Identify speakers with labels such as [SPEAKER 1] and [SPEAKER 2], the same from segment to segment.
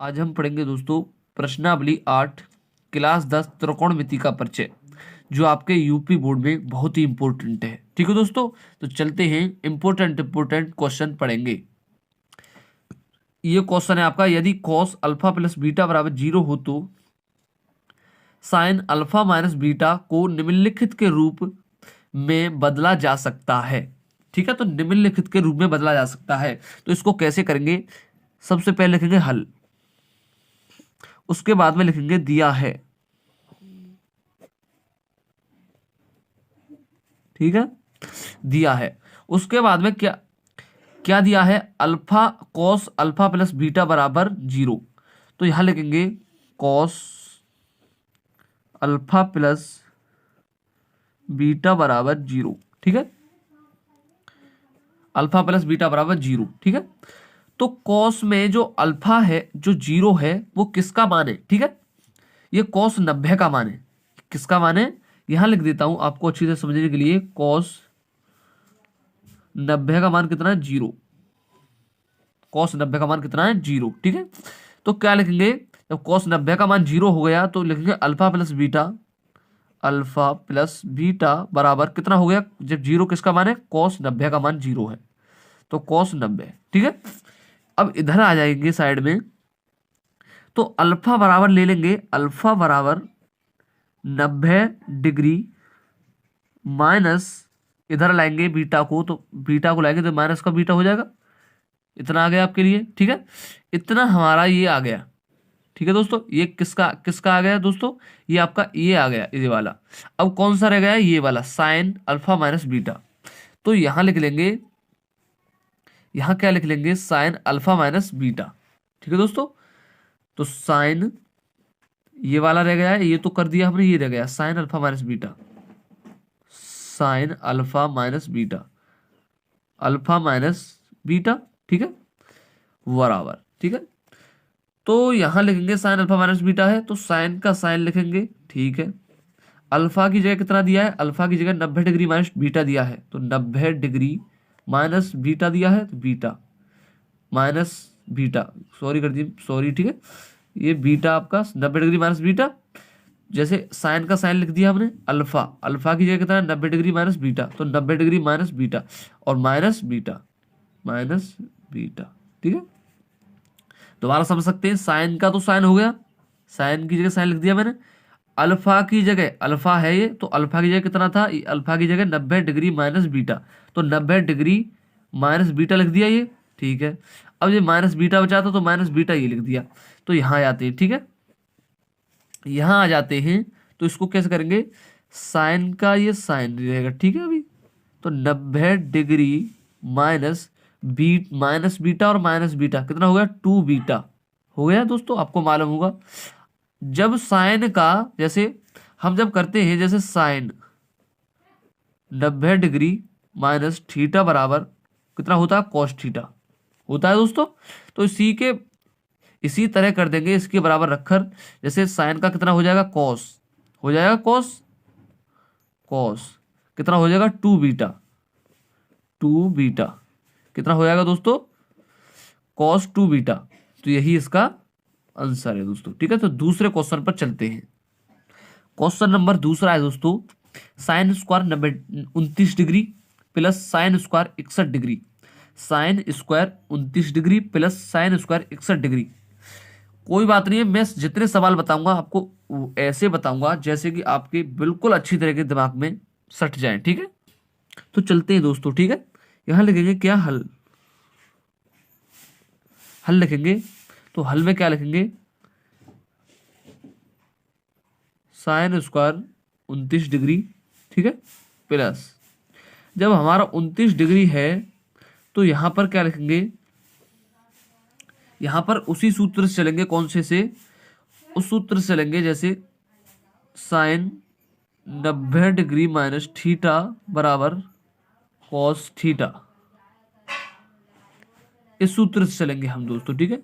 [SPEAKER 1] आज हम पढ़ेंगे दोस्तों प्रश्नावली 8 क्लास 10 त्रिकोणमिति का परिचय, जो आपके यूपी बोर्ड में बहुत ही इंपॉर्टेंट है। ठीक है दोस्तों, तो चलते हैं इंपॉर्टेंट क्वेश्चन पढ़ेंगे। ये क्वेश्चन है आपका, यदि cos अल्फा प्लस बीटा बराबर 0 हो तो साइन अल्फा माइनस बीटा को निम्नलिखित के रूप में बदला जा सकता है। ठीक है, तो निम्नलिखित के रूप में बदला जा सकता है, तो इसको कैसे करेंगे? सबसे पहले लिखेंगे हल, उसके बाद में लिखेंगे दिया है। ठीक है, दिया है। उसके बाद में क्या क्या दिया है? Alpha cos alpha plus beta बराबर 0, तो यहां लिखेंगे कॉस अल्फा प्लस बीटा बराबर 0। ठीक है, अल्फा प्लस बीटा बराबर 0। ठीक है, तो कॉस में जो अल्फा है, जो 0 है, वो किसका मान है? ठीक है, ये कॉस 90 का मान है। किसका मान है? यहां लिख देता हूं आपको अच्छी से समझने के लिए। कॉस 90 का मान कितना है? 0। कॉस 90 का मान कितना है? 0। ठीक है, तो क्या लिखेंगे? जब कॉस 90 का मान 0 हो गया तो लिखेंगे alpha plus beta, alpha plus beta बराबर कितना हो गया? जब 0 किसका मान है? कॉस 90 का मान 0 है, तो कॉस 90। ठीक है, अब इधर आ जाएंगे साइड में, तो अल्फा बराबर ले लेंगे, अल्फा बराबर 90 डिग्री माइनस, इधर लाएंगे बीटा को, तो बीटा को लाएंगे तो माइनस का बीटा हो जाएगा। इतना आ गया आपके लिए। ठीक है, इतना हमारा ये आ गया। ठीक है दोस्तों, ये किसका किसका आ गया दोस्तों? ये आपका ये आ गया, ये वाला। अब कौन सा रह गया? ये वाला साइन अल्फा माइनस बीटा। तो यहां लिख लेंगे, यहां क्या लिख लेंगे? Sine alpha minus beta. ठीक है दोस्तों, तो साइन ये वाला रह गया है, ये तो कर दिया हमने, ये रह गया sine alpha minus beta, sine alpha minus beta, alpha minus beta. ठीक है, बराबर। ठीक है, तो यहां लिखेंगे साइन अल्फा माइनस बीटा है, तो साइन का साइन लिखेंगे। ठीक है, अल्फा की जगह कितना दिया है? अल्फा की जगह 90 डिग्री माइनस बीटा दिया है, तो 90 डिग्री माइनस बीटा दिया है, तो बीटा माइनस बीटा, सॉरी कर दी, सॉरी। ठीक है, ये बीटा आपका 90 डिग्री माइनस बीटा, जैसे साइन का साइन लिख दिया हमने। अल्फा, अल्फा की जगह कितना है? 90 डिग्री माइनस बीटा, तो 90 डिग्री माइनस बीटा और माइनस बीटा, माइनस बीटा। ठीक है, दोबारा समझ सकते हैं। साइन का तो साइन हो गया, साइन की जगह साइन लिख दिया मैंने। अल्फा की जगह, अल्फा है ये, तो अल्फा की जगह कितना था? अल्फा की जगह 90 डिग्री माइनस बीटा, तो 90 डिग्री माइनस बीटा लिख दिया ये। ठीक है, अब ये माइनस बीटा बचा था, तो माइनस बीटा ये लिख दिया। तो यहाँ आ जाते हैं। ठीक है, यहाँ आ जाते हैं, तो इसको कैसे करेंगे? साइन का ये साइन रहेगा। ठीक है, अभी तो 90 डिग्री माइनस माइनस बीटा और माइनस बीटा कितना हो गया? 2 बीटा हो गया दोस्तों। आपको मालूम होगा, जब साइन का, जैसे हम जब करते हैं, जैसे साइन 90 डिग्री माइनस थीटा बराबर कितना होता है? कॉस थीटा होता है दोस्तों। तो इसी तरह कर देंगे, इसके बराबर रखकर, जैसे साइन का कितना हो जाएगा? कॉस हो जाएगा, कॉस कॉस कितना हो जाएगा? 2 बीटा, 2 बीटा कितना हो जाएगा दोस्तों? Cos 2 beta. तो यही इसका आंसर है दोस्तों। ठीक है, तो दूसरे क्वेश्चन पर चलते हैं। क्वेश्चन नंबर दूसरा है दोस्तों, sine square 29 degree plus sine square 61 degree, sine square 29 degree plus sine square 61 degree. कोई बात नहीं है, मैं जितने सवाल बताऊंगा आपको वो ऐसे बताऊंगा जैसे कि आपके बिल्कुल अच्छी तरह के दिमाग में सट जाए। ठीक है, तो चलते हैं दोस्तों। ठीक है, यहां लिखेंगे क्या? हल, हल लिखेंगे, तो हल में क्या लिखेंगे? साइन स्क्वायर 29 डिग्री, ठीक है, प्लस, जब हमारा 29 डिग्री है तो यहां पर क्या लिखेंगे? यहां पर उसी सूत्र से चलेंगे। कौन से से? उस सूत्र से चलेंगे, जैसे साइन 90 डिग्री माइनस थीटा बराबर कॉस थीटा, इस सूत्र से चलेंगे हम दोस्तों। ठीक है,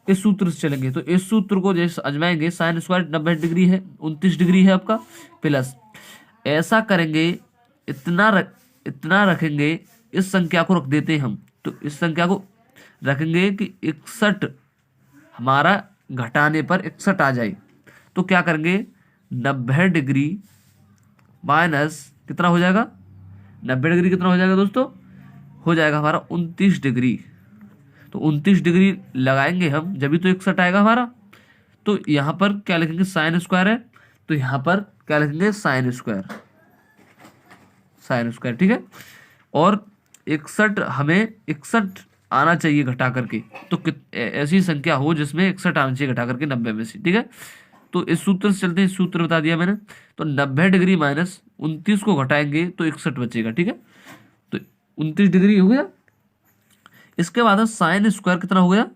[SPEAKER 1] इस सूत्र से चलेंगे, तो इस सूत्र को जैसे आजमाएंगे, साइन स्क्वायर 90 डिग्री है, 29 डिग्री है आपका, प्लस ऐसा करेंगे, इतना रखेंगे, इस संख्या को रख देते हैं हम, तो इस संख्या को रखेंगे कि 61 हमारा घटाने पर 61 आ जाए तो क्या करेंगे, 90 डिग्री माइनस कितना हो जाएगा, 90 डिग्री कितना हो जाएगा दोस्तों, हो जाएगा हमारा 29 डिग्री। तो 29 डिग्री लगाएंगे हम जब भी तो 61 आएगा हमारा। तो यहाँ पर क्या लिखेंगे, साइन स्क्वायर है, तो यहाँ पर क्या लिखेंगे, साइन स्क्वायर, साइन स्क्वायर, ठीक है। और 61 हमें 61 आना चाहिए घटा करके, तो ऐसी संख्या हो जिसमें 61 आना चाहिए घटा करके 90 में से, ठीक है। तो इस सूत्र से चलते हैं, इस सूत्र बता दिया मैंने। तो 90 डिग्री माइनस 29 को घटाएंगे तो 61 बचेगा, ठीक है। तो 29 डिग्री हो गया। इसके बाद साइन स्क्वायर कितना हो गया,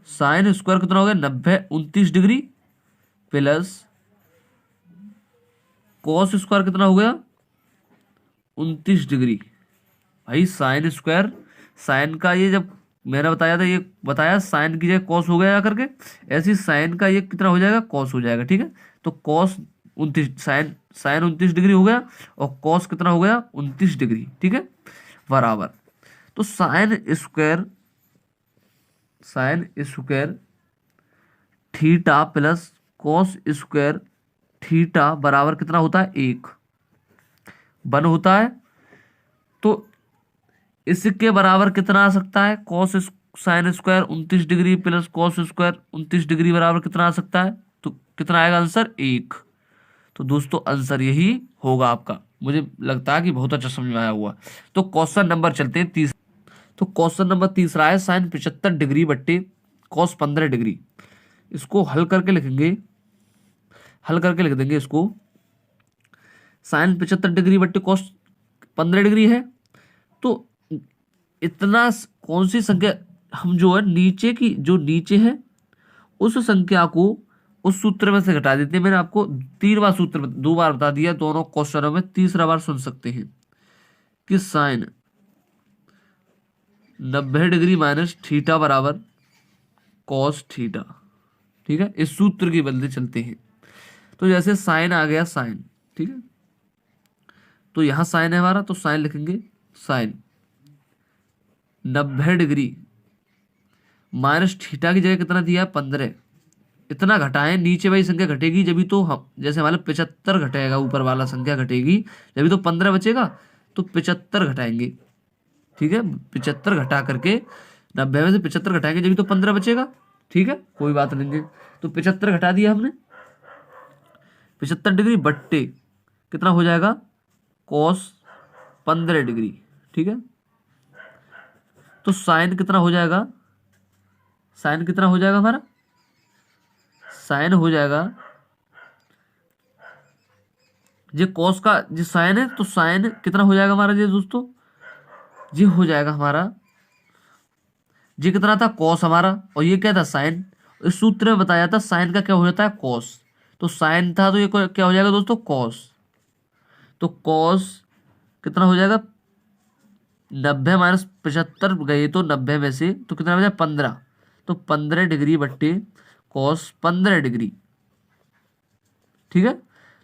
[SPEAKER 1] साइन स्क्वायर कितना हो गया, 29 डिग्री प्लस कॉस स्क्वायर कितना हो गया, 29 डिग्री। भाई साइन स्क्वायर, साइन का ये जब मैंने बताया था, ये बताया साइन की जगह कॉस हो गया करके, ऐसी साइन का ये कितना हो जाएगा, कॉस हो जाएगा, ठीक है। तो कॉस 29, साइन साइन 29 डिग्री हो गया और कॉस कितना हो गया, 29 डिग्री, ठीक है, बराबर। तो sign square theta plus cos square theta बराबर कितना होता है, 1 1 होता है। तो इसके बराबर कितना आ सकता है, cos sine square 29 degree plus cos square 29 degree बराबर कितना आ सकता है, तो कितना आएगा आंसर, 1। तो दोस्तों आंसर यही होगा आपका। मुझे लगता है कि बहुत अच्छा समझ में आया हुआ। तो क्वेश्चन नंबर चलते हैं 30। तो क्वेश्चन नंबर 30 है, साइन 75 डिग्री बट्टे कॉस 15 डिग्री। इसको हल करके लिखेंगे, हल करके लिख देंगे इसको। साइन 75 डिग्री बट्टे कॉस 15 डिग्री है, तो इतना कौन सी संख्या हम जो है नीचे की, जो नीचे है उस संख्या को उस सूत्र में से घटा देते हैं। मैंने आपको 3 बार सूत्र 2 बार बता दिया दोनों क्वेश्चनों में, तीसरा बार सुन सकते हैं कि साइन 90 डिग्री माइनस थीटा बराबर कॉस थीटा, ठीक है। इस सूत्र की बदले चलते हैं। तो जैसे साइन आ गया, साइन, ठीक है, तो यहां साइन है हमारा, तो साइन लिखेंगे, साइन 90 डिग्री माइनस थीटा की जगह कितना दिया है, 15। इतना घटाएं, नीचे वाली संख्या घटेगी जब भी तो हम, जैसे हमारे 75 घटेगा, ऊपर वाला संख्या घटेगी जब भी तो 15 बचेगा, तो 75 घटाएंगे, ठीक है। 75 घटा करके 90 में से 75 घटाएंगे जब भी तो 15 बचेगा, ठीक है, कोई बात नहीं है। तो 75 घटा दिया हमने, 75 डिग्री बट्टे कितना हो जाएगा, कॉस 15 डिग्री, ठीक है। तो साइन कितना हो जाएगा, साइन कितना हो जाएगा हमारा, साइन हो जाएगा, ये कॉस का जो साइन है, तो साइन कितना हो जाएगा हमारा, ये दोस्तों ये हो जाएगा हमारा, ये कितना था, कॉस हमारा, और ये क्या था, साइन। इस सूत्र में बताया था साइन का क्या हो जाता है, कॉस। तो साइन था तो ये क्या हो जाएगा दोस्तों, कॉस। तो कॉस कितना हो जाएगा, 90 माइनस 75 गए तो 90 में से तो कितना बचा, 15। तो 15 डिग्री बट्टे कॉस 15 डिग्री, ठीक है।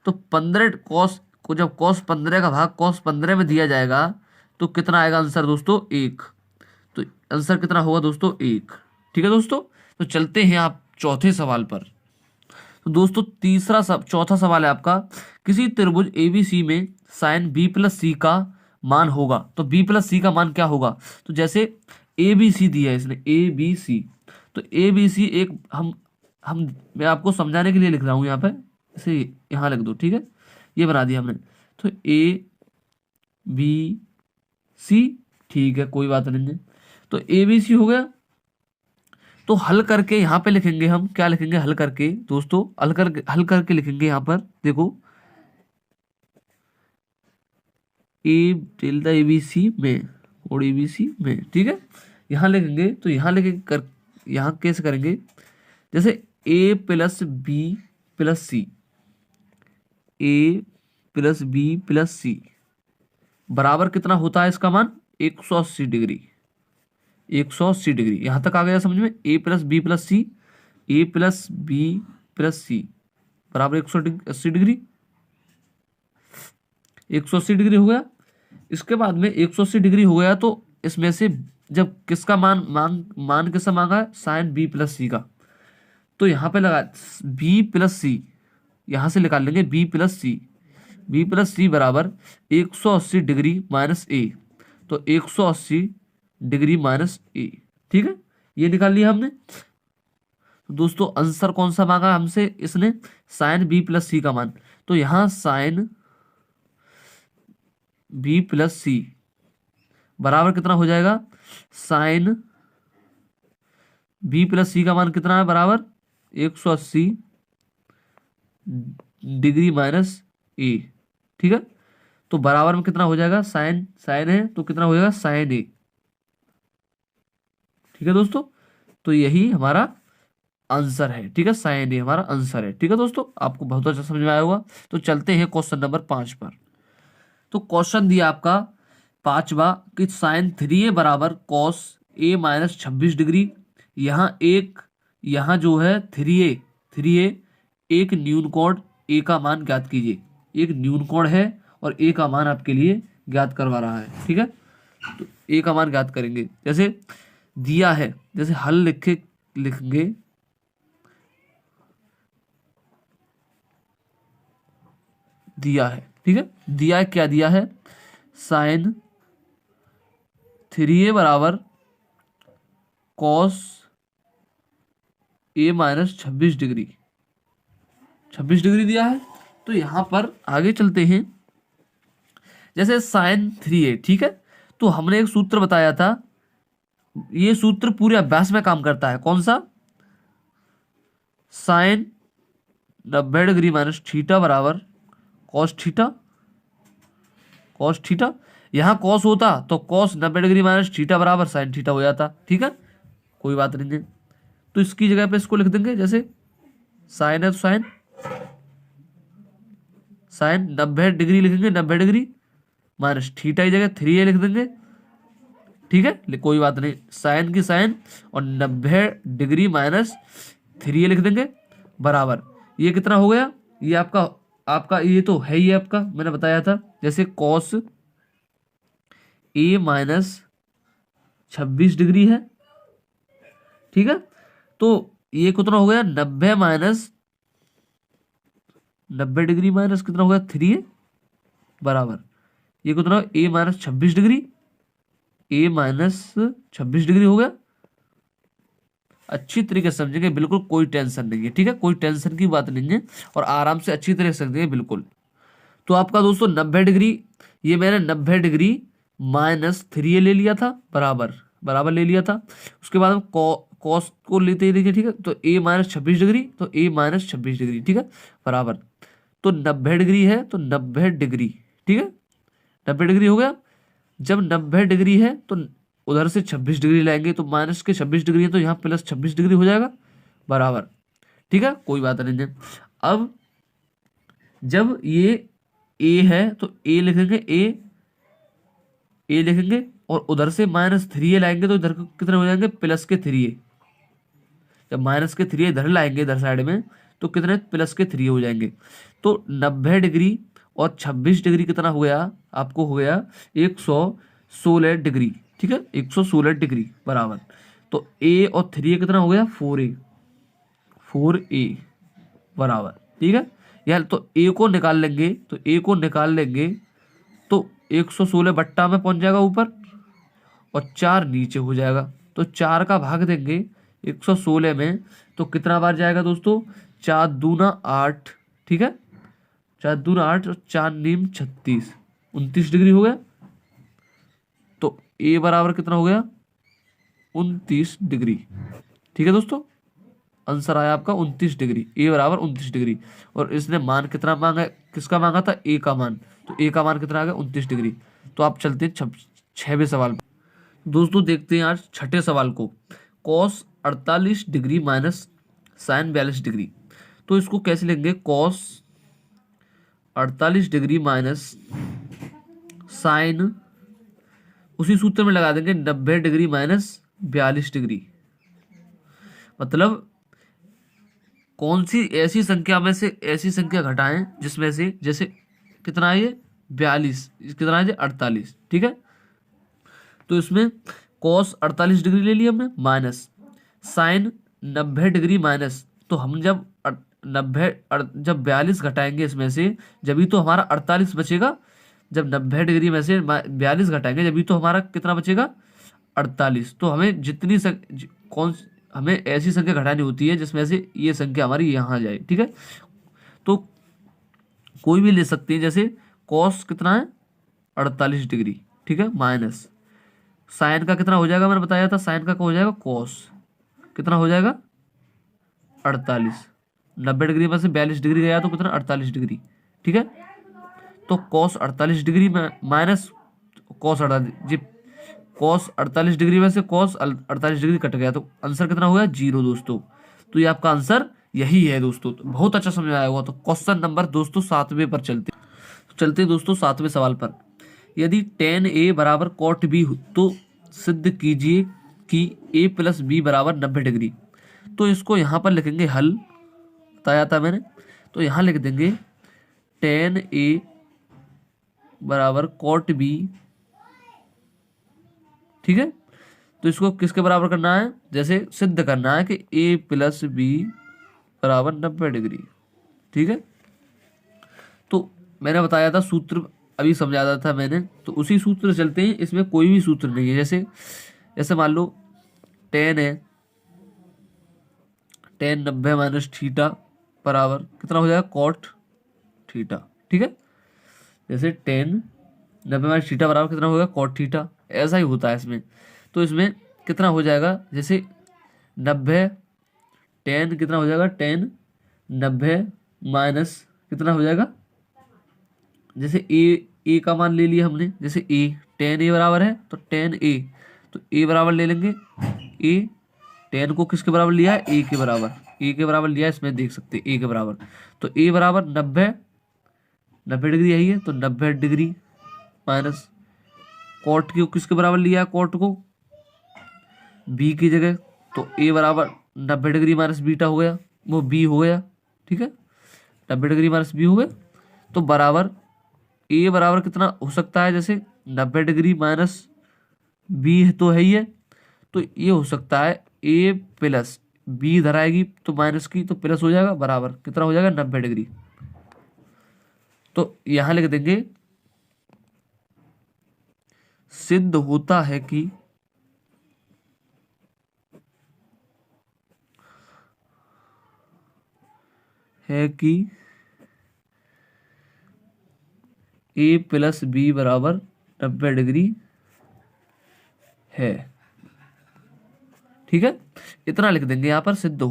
[SPEAKER 1] तो 15 कॉस को जब कॉस 15 का भाग कॉस 15 में दिया जाएगा तो कितना आएगा आंसर दोस्तों, 1। तो आंसर कितना होगा दोस्तों, 1, ठीक है दोस्तों। तो चलते हैं आप चौथे सवाल पर। तो दोस्तों चौथा सवाल है आपका, किसी त्रिभुज एबीसी में साइन बी प्लस सी का मान होगा। तो बी प्लस सी का मान क्या होगा, तो जैसे ए बी सी दिया है इसने, ए बी सी, तो ए बी सी एक हम मैं आपको समझाने के लिए लिख रहा हूं यहाँ पे, इसे यहाँ लिख दो, ठीक है, ये बना दिया हमने। तो ए बी सी, ठीक है, कोई बात नहीं है। तो ए बी सी हो गया। तो हल करके यहाँ पे लिखेंगे हम, क्या लिखेंगे, हल करके दोस्तों, हल करके लिखेंगे यहाँ पर, देखो ए डेल्टा ए बी सी में और ए बी सी में, ठीक है, यहाँ लिखेंगे। तो यहाँ लिखे कर, यहाँ कैसे करेंगे, जैसे ए प्लस बी प्लस सी, ए प्लस बी प्लस सी बराबर कितना होता है, इसका मान 180 डिग्री, 180 डिग्री। यहां तक आ गया समझ में, ए प्लस बी प्लस सी, ए प्लस बी प्लस सी बराबर 180 डिग्री, 180 डिग्री हो गया। इसके बाद में 180 डिग्री हो गया तो इसमें से जब किसका मान किसका मांगा है, साइन बी प्लस सी का, तो यहाँ पे लगा बी प्लस सी, यहाँ से निकाल लेंगे बी प्लस सी, बी प्लस सी बराबर 180 डिग्री माइनस ए, तो 180 डिग्री माइनस ए, ठीक है, ये निकाल लिया हमने। तो दोस्तों आंसर कौन सा मांगा हमसे इसने, साइन बी प्लस सी का मान, तो यहाँ साइन बी प्लस सी बराबर कितना हो जाएगा, साइन बी प्लस सी का मान कितना है, बराबर 180 डिग्री माइनस ए, ठीक है। तो बराबर में कितना हो जाएगा, साइन साइन है तो कितना हो जाएगा, साइन ए, ठीक है दोस्तों। तो यही हमारा आंसर है, ठीक है, साइन ए हमारा आंसर है, ठीक है दोस्तों। आपको बहुत अच्छा समझ में आया होगा। तो चलते हैं क्वेश्चन नंबर 5 पर। तो क्वेश्चन दिया आपका 5वां कि साइन 3a बराबर कॉस ए माइनस 26 डिग्री। यहाँ जो है 3a एक न्यून कोण ए का मान ज्ञात कीजिए। एक न्यून कोण है और ए का मान आपके लिए ज्ञात करवा रहा है, ठीक है। तो ए का मान ज्ञात करेंगे, जैसे दिया है, जैसे हल लिखेंगे, दिया है, ठीक है। दिया क्या दिया है, साइन 3a बराबर cos A minus 26 degree, 26 degree दिया है। तो यहां पर आगे चलते हैं, जैसे साइन 3a, ठीक है। तो हमने एक सूत्र बताया था, ये सूत्र पूरे अभ्यास में काम करता है, कौन सा, साइन 90 डिग्री माइनस थीटा बराबर कॉस थीटा, कॉस थीटा। यहां कॉस होता तो कॉस 90 डिग्री माइनस थीटा बराबर साइन थीटा हो जाता, ठीक है, कोई बात नहीं है। तो इसकी जगह पे इसको लिख देंगे, जैसे साइन है तो साइन साइन 90 डिग्री लिखेंगे, 90 डिग्री माइनस थीटा की जगह 3a लिख देंगे, ठीक है, कोई बात नहीं, साइन की साइन और 90 डिग्री माइनस 3a लिख देंगे बराबर, ये कितना हो गया, ये आपका आपका ये तो है ही आपका, मैंने बताया था, जैसे कॉस ए माइनस 26 डिग्री है, ठीक है। तो ये कितना हो गया, 90 माइनस 90 डिग्री माइनस कितना हो गया, 3a बराबर, ये कितना, ए माइनस 26 डिग्री, ए माइनस 26 डिग्री हो गया। अच्छी तरीके से समझेंगे, बिल्कुल कोई टेंशन नहीं है, ठीक है, कोई टेंशन की बात नहीं है, और आराम से अच्छी तरह से समझेंगे बिल्कुल। तो आपका दोस्तों 90 डिग्री, ये मैंने 90 डिग्री माइनस 3a ले लिया था, बराबर ले लिया था। उसके बाद हम कॉस को लेते ही देखिए, ठीक है। तो a माइनस 26 डिग्री, तो a माइनस 26 डिग्री, ठीक है, बराबर, तो 90 डिग्री है तो 90 डिग्री, ठीक है, 90 डिग्री हो गया। जब 90 डिग्री है तो उधर से 26 डिग्री लाएंगे, तो माइनस के 26 डिग्री है तो यहाँ प्लस 26 डिग्री हो जाएगा बराबर, ठीक है, कोई बात नहीं है। अब जब ये ए है तो ए लिखेंगे, ए लिखेंगे, और उधर से माइनस 3a लाएंगे तो इधर कितने हो जाएंगे, प्लस के 3a। जब माइनस के 3a इधर लाएंगे इधर साइड में तो कितने, प्लस के 3a हो जाएंगे। तो 90 डिग्री और 26 डिग्री कितना हो गया, आपको हो गया 116 डिग्री, ठीक है, 116 डिग्री बराबर। तो a और 3a कितना हो गया, 4a बराबर, ठीक है। यार तो a को निकाल लेंगे, तो a को निकाल लेंगे तो 116 बट्टा में पहुंच जाएगा ऊपर और 4 नीचे हो जाएगा। तो 4 का भाग देंगे 116 में तो कितना बार जाएगा दोस्तों, 4 दूना 8, ठीक है, 4 दूना 8 और 4 नीम 36, 29 डिग्री हो गया। तो a बराबर कितना हो गया, 29 डिग्री, ठीक है दोस्तों, आंसर आया आपका 29 डिग्री, a बराबर 29 डिग्री। और इसने मान कितना मांगा, किसका मांगा था, a का मान, तो a का मान कितना आ गया, 29 डिग्री। तो आप चलते हैं 6वें सवाल पर। दोस्तों देखते हैं आज 6ठे सवाल को, cos 48 degree minus sine 42 degree. तो इसको कैसे लेंगे, कॉस 48 डिग्री माइनस साइन, उसी सूत्र में लगा देंगे 90 डिग्री माइनस 42 डिग्री। मतलब कौन सी ऐसी संख्या में से ऐसी संख्या घटाएं जिसमें से, जैसे कितना है ये 42, कितना है ये 48, ठीक है। तो इसमें कॉस 48 डिग्री ले लिया हमने, माइनस साइन 90 डिग्री माइनस, तो हम जब 90 जब 42 घटाएंगे इसमें से, जब तो हमारा 48 बचेगा। जब 90 डिग्री में से 42 घटाएंगे जब तो हमारा कितना बचेगा, 48। तो हमें जितनी हमें ऐसी संख्या घटानी होती है जिसमें से ये संख्या हमारी यहाँ जाए, ठीक है। तो कोई भी ले सकते हैं, जैसे कॉस कितना है 48 डिग्री, ठीक है, माइनस साइन का कितना हो जाएगा, मैंने बताया था साइन का क्या हो जाएगा, कॉस कितना हो जाएगा 48, 90 डिग्री में से 42 डिग्री गया तो कितना 48 डिग्री, ठीक है। तो कॉस 48 डिग्री में माइनस कॉस 48 जी, कॉस 48 डिग्री में से कॉस 48 डिग्री कट गया, तो आंसर कितना हो गया 0 दोस्तों। तो ये आपका आंसर यही है दोस्तों। तो बहुत अच्छा समझ में आया होगा। तो क्वेश्चन नंबर दोस्तों 7वें पर चलते दोस्तों 7वें सवाल पर। यदि tan a बराबर cot b तो सिद्ध कीजिए कि a प्लस बी बराबर 90 डिग्री। तो इसको यहाँ पर लिखेंगे हल, बताया था मैंने। तो यहाँ लिख देंगे tan a बराबर cot b, ठीक है। तो इसको किसके बराबर करना है, जैसे सिद्ध करना है कि a प्लस बी बराबर 90 डिग्री, ठीक है। तो मैंने बताया था सूत्र, अभी समझाया था मैंने, तो उसी सूत्र से चलते हैं। इसमें कोई भी सूत्र नहीं है। जैसे जैसे मान लो टेन है, टेन 90 माइनस थीटा बराबर कितना हो जाएगा कॉट थीटा, ठीक है। जैसे टेन 90 माइनस थीटा बराबर कितना होगा कॉट थीटा, ऐसा ही होता है इसमें। तो इसमें कितना हो जाएगा, जैसे 90 टेन कितना हो जाएगा, टेन 90 माइनस कितना हो जाएगा, जैसे ए का मान ले लिया हमने, जैसे ए टेन ए बराबर है तो टेन ए, तो ए बराबर ले लेंगे, ए टेन को किसके बराबर लिया है, ए के बराबर, ए के बराबर लिया है, इसमें देख सकते हैं ए के बराबर। तो ए बराबर 90 डिग्री यही है, तो 90 डिग्री माइनस कॉट को किसके बराबर लिया है, कॉट को बी की जगह, तो ए बराबर 90 डिग्री माइनस बीटा हो गया, वो बी हो गया, ठीक है। 90 डिग्री माइनस बी हो गया, तो बराबर ए बराबर कितना हो सकता है, जैसे 90 डिग्री माइनस बी तो है ही है, तो ये हो सकता है ए प्लस बी इधर आएगी तो माइनस की, तो प्लस हो जाएगा, बराबर कितना हो जाएगा 90 डिग्री। तो यहां लिख देंगे सिद्ध होता है कि ए प्लस बी बराबर 90 डिग्री है, ठीक है। इतना लिख देंगे यहाँ पर, सिद्ध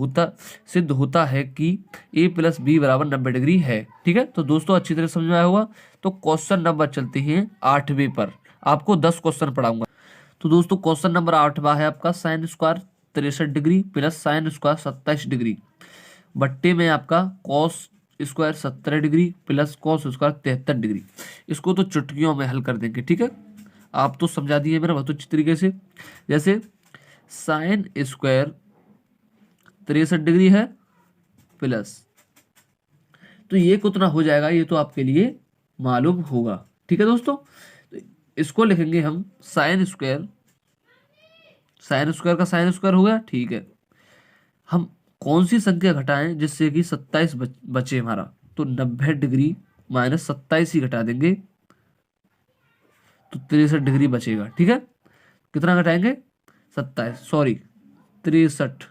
[SPEAKER 1] होता है कि ए प्लस बी बराबर 90 डिग्री है, ठीक है। तो दोस्तों अच्छी तरह समझ में आया होगा। तो क्वेश्चन नंबर चलते हैं 8वें पर। आपको 10 क्वेश्चन पढ़ाऊंगा। तो दोस्तों क्वेश्चन नंबर 8वां है आपका sine square 63 degree plus sine square 27 degree बट्टे में आपका cos square 17 degree plus cos square 73 degree. इसको तो चुटकियों में हल कर देंगे, ठीक है। आप तो समझा दिए मेरा बहुत अच्छी तरीके से। जैसे साइन स्क्वायर 63 डिग्री है प्लस, तो ये कितना हो जाएगा ये तो आपके लिए मालूम होगा, ठीक है दोस्तों। तो इसको लिखेंगे हम साइन स्क्वायर का साइन स्क्वायर हो गया, ठीक है। हम कौन सी संख्या घटाएं जिससे कि 27 बचे हमारा, तो 90 डिग्री माइनस 27 ही घटा देंगे तो 63 डिग्री बचेगा, ठीक है। कितना घटाएंगे 63,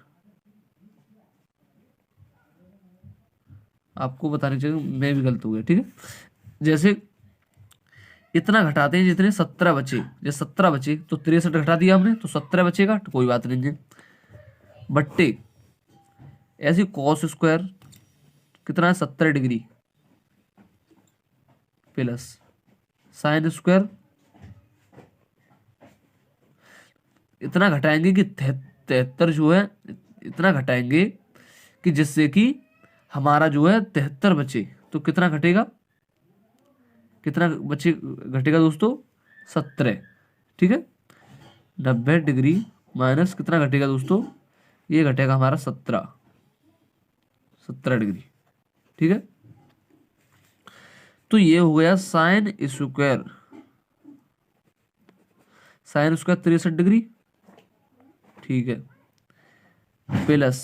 [SPEAKER 1] आपको बताने चाहिए, मैं भी गलत हो गया, ठीक है। जैसे इतना घटाते हैं जितने 17 बचे, जैसे 17 बचे तो 63 घटा दिया हमने तो 17 बचेगा, तो कोई बात नहीं है। बट्टे ऐसे कॉस स्क्वायर कितना है 70 डिग्री प्लस साइन स्क्वायर, इतना घटाएंगे कि 73 जो है, इतना घटाएंगे कि जिससे कि हमारा जो है 73 बचे। तो कितना घटेगा, कितना बचे घटेगा दोस्तों 17, ठीक है। 90 डिग्री माइनस कितना घटेगा दोस्तों, ये घटेगा हमारा 17 डिग्री, ठीक है। तो ये हो गया साइन स्क्वायर 63 डिग्री ठीक है, प्लस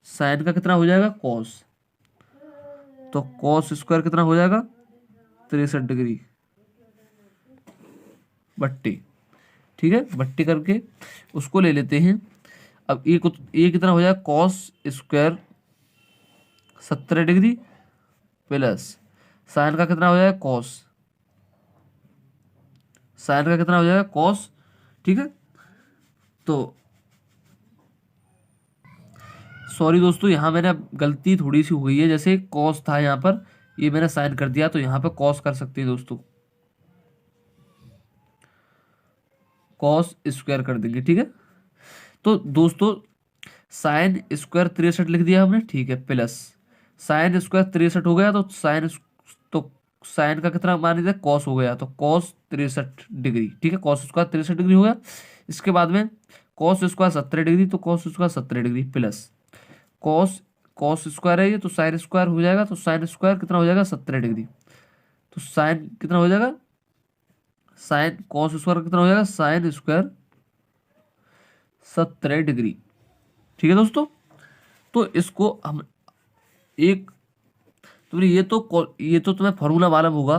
[SPEAKER 1] साइन का कितना हो जाएगा कॉस, तो कॉस स्क्वायर कितना हो जाएगा 63 डिग्री बट्टी। ठीक है, बट्टी करके उसको ले लेते हैं। अब ये कितना हो जाएगा cos square 70 degree plus sign का कितना हो जाएगा कॉस, साइन का कितना हो जाएगा कॉस। ठीक है, तो सॉरी दोस्तों, यहाँ मैंने गलती थोड़ी सी हो गई है, जैसे कॉस था यहाँ पर, ये मैंने साइन कर दिया, तो यहाँ पे कॉस कर सकते हैं दोस्तों, कॉस स्क्वायर कर देंगे। ठीक है, तो दोस्तों साइन स्क्वायर 63 लिख दिया हमने। ठीक है, प्लस साइन स्क्वायर 63 हो गया, तो साइन का कितना मान लीजिए कॉस हो गया, तो कॉस 63 डिग्री। ठीक है, कॉस स्क्वायर 63 डिग्री हो गया। इसके बाद में कॉस स्क्वायर 70 डिग्री, तो cos square 70 degree plus cos cos square है ये, तो साइन स्क्वायर हो जाएगा, तो साइन स्क्वायर कितना हो जाएगा 70 डिग्री, तो साइन कितना हो जाएगा, साइन कॉस स्क्वायर कितना हो जाएगा साइन स्क्वायर 70 डिग्री। ठीक है दोस्तों, तो इसको हम एक तुमने ये तो तुम्हें फॉर्मूला मालूम होगा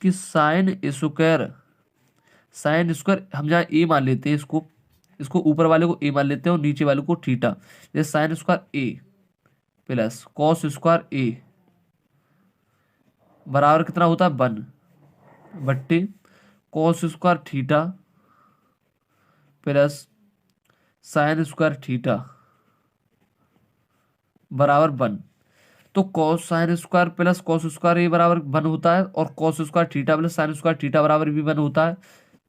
[SPEAKER 1] कि साइन स्क्वायर हम जहाँ ए मान लेते हैं, इसको इसको ऊपर वाले को ए मान लेते हैं और नीचे वाले को थीटा, जैसे sine square A plus cos square A बराबर कितना होता है 1 बट्टे cos square theta plus sine square theta बराबर 1। तो cos sine square plus cos square A बराबर 1 होता है, और cos square theta plus sine square theta बराबर भी 1 होता है।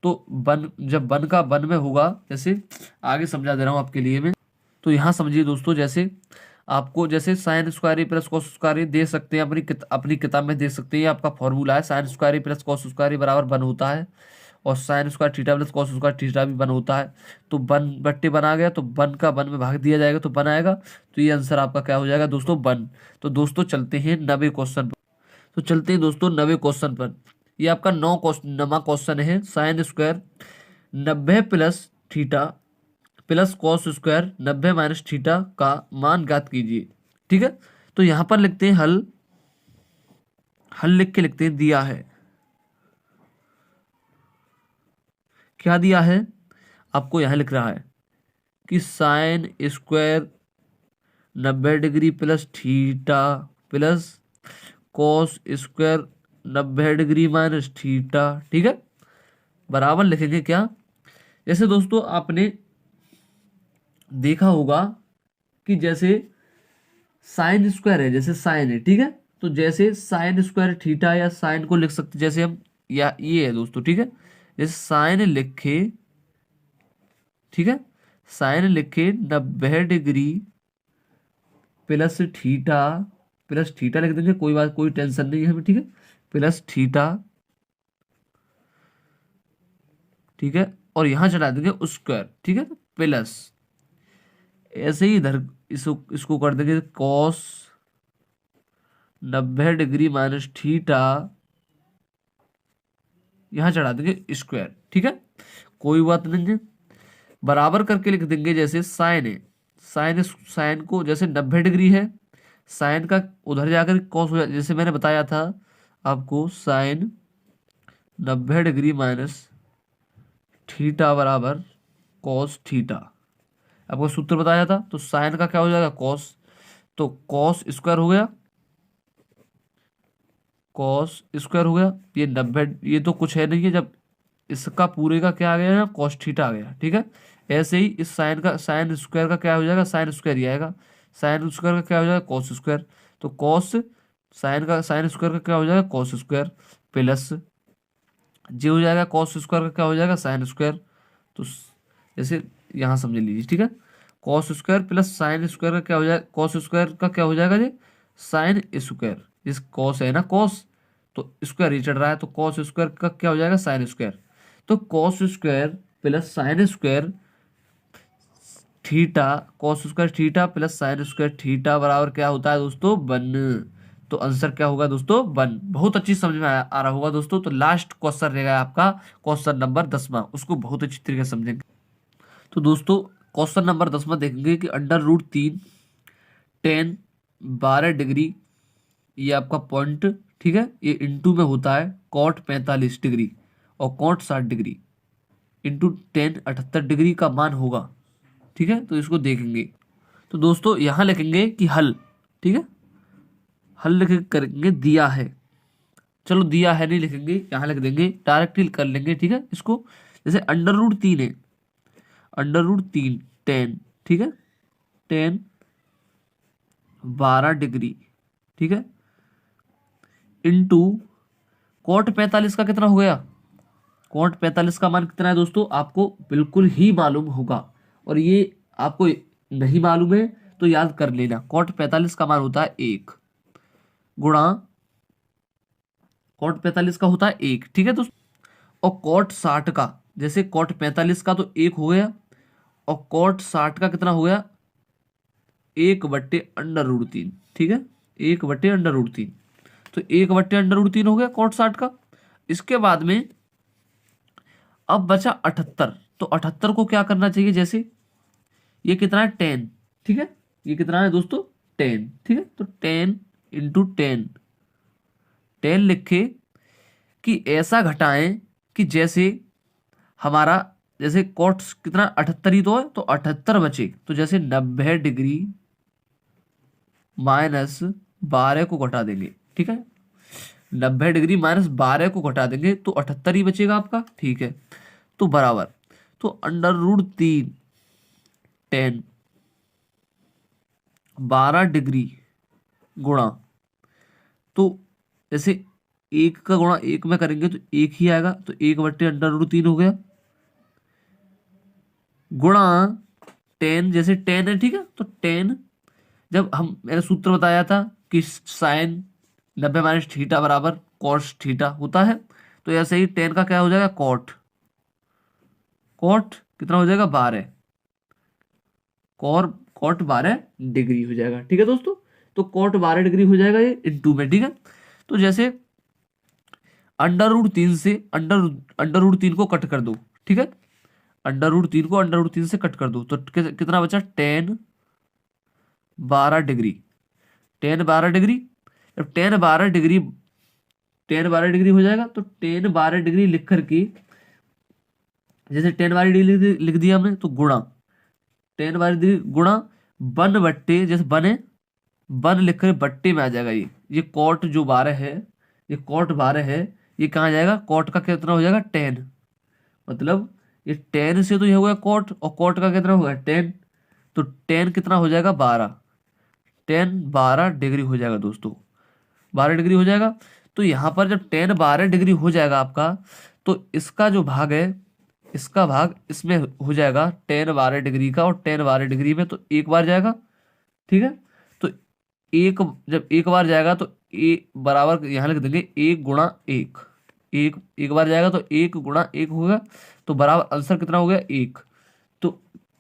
[SPEAKER 1] तो 1 जब 1 का 1 में होगा, जैसे आगे समझा दे रहा हूँ आपके लिए मैं, तो यहाँ समझिए दोस्तों, जैसे आपको जैसे sine square A plus cos square ए दे सकते हैं, अपनी किताब में दे सकते हैं, आपका फॉर्मूला है sign square A plus cos square A बराबर 1 होता है, और sign square theta plus cos square theta भी 1 होता है। तो 1 बट्टे 1 आ गया, तो 1 का 1 में भाग दिया जाएगा तो 1 आएगा, तो ये आंसर आपका क्या हो जाएगा दोस्तों 1। तो दोस्तों चलते हैं 90 क्वेश्चन पर। तो चलते हैं दोस्तों 90 क्वेश्चन पर। ये आपका 9वां क्वेश्चन है, sine square 90 plus theta plus cos square 90 minus theta का मान ज्ञात कीजिए। ठीक है, तो यहां पर लिखते हैं हल, हल लिख के लिखते हैं दिया है, क्या दिया है आपको, यहां लिख रहा है कि sine square 90 degree plus theta plus cos square 90 degree minus theta. ठीक है, बराबर लिखेंगे क्या, जैसे दोस्तों आपने देखा होगा कि जैसे साइन स्क्वायर है, जैसे साइन है, ठीक है, तो जैसे साइन स्क्वायर थीटा या साइन को लिख सकते, जैसे हम या ये है दोस्तों, ठीक है, जैसे साइन लिखे, ठीक है, साइन लिखे 90 डिग्री प्लस थीटा लिख देंगे, कोई बात, कोई टेंशन नहीं है हमें। ठीक है, प्लस थीटा, ठीक है, और यहां चला देंगे स्क्वायर। ठीक है, तो प्लस ऐसे ही इधर इसको कर देंगे कॉस 90 डिग्री माइनस थीटा, यहां चढ़ा देंगे स्क्वायर। ठीक है, कोई बात नहीं है, बराबर करके लिख देंगे, जैसे साइन है, साइन को जैसे 90 डिग्री है, साइन का उधर जाकर कॉस हो जाए, जैसे मैंने बताया था आपको साइन 90 डिग्री माइनस थीटा बराबर कॉस थीटा, आपको सूत्र बताया था। तो साइन का क्या हो जाएगा कॉस, तो कॉस स्क्वायर हो गया, कॉस स्क्वायर हो गया, ये 90, ये तो कुछ है नहीं है, जब इसका पूरे का क्या आ गया ना कॉस थीटा आ गया। ठीक है, ऐसे ही इस साइन स्क्वायर का क्या हो जाएगा, साइन स्क्वायर ही आएगा, साइन स्क्वायर का क्या हो जाएगा कॉस स्क्वायर, तो कॉस साइन स्क्वायर का क्या हो जाएगा कॉस स्क्वायर प्लस जे हो जाएगा कॉस स्क्वायर का क्या हो जाएगा साइन स्क्वायर। तो जैसे यहाँ समझ लीजिए, ठीक है, cos square plus sine square का क्या हो जाएगा, कॉस स्क्वायर का क्या हो जाएगा जी साइन स्क्वायर, जिस कॉस है ना कॉस, तो स्क्वायर ही चढ़ रहा है, तो कॉस स्क्वायर का क्या हो जाएगा साइन स्क्वायर, तो cos square plus sine square theta, cos square theta plus sine square theta बराबर क्या होता है दोस्तों 1। तो आंसर क्या होगा दोस्तों 1। बहुत अच्छी समझ में आ रहा होगा दोस्तों। तो लास्ट क्वेश्चन रहेगा आपका क्वेश्चन नंबर 10वां, उसको बहुत अच्छी तरीके से समझेंगे। तो दोस्तों क्वेश्चन नंबर 10 में देखेंगे कि √3 tan 12 डिग्री, ये आपका पॉइंट, ठीक है, ये इंटू में होता है cot 45 डिग्री और cot 60 degree into tan 78 degree का मान होगा, ठीक है। तो इसको देखेंगे। तो दोस्तों यहाँ लिखेंगे कि हल, ठीक है, हल लिख करेंगे दिया है, चलो दिया है नहीं लिखेंगे, यहाँ लिख देंगे, डायरेक्टली कर लेंगे, ठीक है इसको। जैसे √3 है, √3 tan, ठीक है, tan 12 डिग्री, ठीक है, इंटू cot 45 का कितना हो गया, cot 45 का मान कितना है दोस्तों, आपको बिल्कुल ही मालूम होगा, और ये आपको नहीं मालूम है तो याद कर लेना। cot 45 का मान होता है 1 गुणा, cot 45 का होता है 1, ठीक है दोस्तों। और cot 60 का, जैसे cot 45 का तो 1 हो गया, और cot 60 का कितना हो गया, 1/√3, ठीक है, 1/√3। तो 1/√3 हो गया cot 60 का। इसके बाद में अब बचा 78, तो 78 को क्या करना चाहिए, जैसे ये कितना है 10, ठीक है, ये कितना है दोस्तों 10, ठीक है, तो 10 इंटू 10 लिखे कि ऐसा घटाएं कि जैसे हमारा, जैसे cot कितना 78 ही तो है, तो 78 बचे, तो जैसे 90 डिग्री -12 को घटा देंगे, ठीक है, 90 डिग्री -12 को घटा देंगे तो 78 ही बचेगा आपका, ठीक है। तो बराबर, तो √3 tan 12 डिग्री गुणा, तो जैसे 1 का गुणा 1 में करेंगे तो 1 ही आएगा, तो 1/√3 हो गया, गुणा tan, जैसे tan है, ठीक है, तो tan, जब मैंने सूत्र बताया था कि sin 90 - थीटा बराबर cos थीटा होता है, तो ऐसे ही tan का क्या हो जाएगा, cot कितना हो जाएगा 12, cot 12 डिग्री हो जाएगा, ठीक है दोस्तों। तो cot 12 डिग्री हो जाएगा ये इंटू में, ठीक है। तो जैसे √3 से √3 को कट कर दो, ठीक है, √3 को √3 से कट कर दो, तो कितना बचा tan 12 डिग्री, tan 12 डिग्री, जब tan 12 डिग्री हो जाएगा तो tan 12 डिग्री लिख करके, जैसे tan 12 डिग्री लिख दिया हमने, तो गुणा tan 12 डिग्री गुणा 1/, जैसे वन लिख कर बट्टे में आ जाएगा, ये cot जो 12 है, ये cot 12 है, ये कहाँ जाएगा, cot का कितना हो जाएगा tan, मतलब ये tan से तो ये हो गया cot, और cot का कितना होगा tan, तो tan कितना हो जाएगा 12, tan 12 डिग्री हो जाएगा दोस्तों, 12 डिग्री हो जाएगा। तो यहाँ पर जब tan 12 डिग्री हो जाएगा आपका, तो इसका जो भाग है, इसका भाग इसमें हो जाएगा tan 12 डिग्री का, और tan 12 डिग्री में तो एक बार जाएगा, ठीक है। तो जब एक बार जाएगा तो बराबर यहाँ लिख देंगे 1 गुणा 1, एक बार जाएगा तो 1 गुणा 1 होगा, तो बराबर आंसर कितना हो गया 1, तो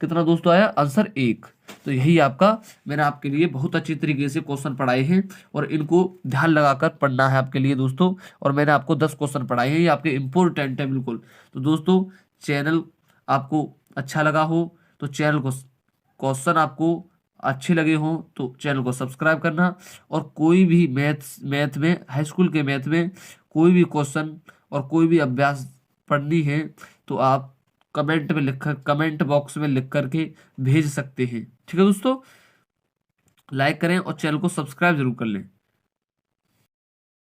[SPEAKER 1] कितना दोस्तों आया आंसर 1। तो यही आपका, मैंने आपके लिए बहुत अच्छी तरीके से क्वेश्चन पढ़ाए हैं, और इनको ध्यान लगाकर पढ़ना है आपके लिए दोस्तों। और मैंने आपको 10 क्वेश्चन पढ़ाए हैं, ये आपके इम्पोर्टेंट है बिल्कुल। तो दोस्तों चैनल आपको अच्छा लगा हो तो चैनल को, क्वेश्चन आपको अच्छे लगे हों तो चैनल को सब्सक्राइब करना, और कोई भी मैथ में, हाई स्कूल के मैथ में कोई भी क्वेश्चन और कोई भी अभ्यास पढ़नी है तो आप कमेंट बॉक्स में लिख करके भेज सकते हैं, ठीक है दोस्तों। लाइक करें और चैनल को सब्सक्राइब जरूर कर लें।